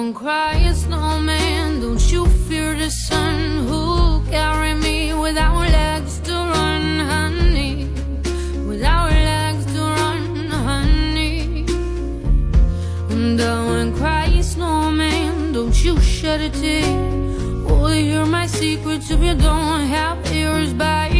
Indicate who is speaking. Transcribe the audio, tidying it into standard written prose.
Speaker 1: and cry, snowman. Don't you fear the sun? Who'll carry me without legs to run, honey? Without legs to run, honey. And and cry, snowman. Don't you shed a tear. Will you hear my secrets if you don't have ears by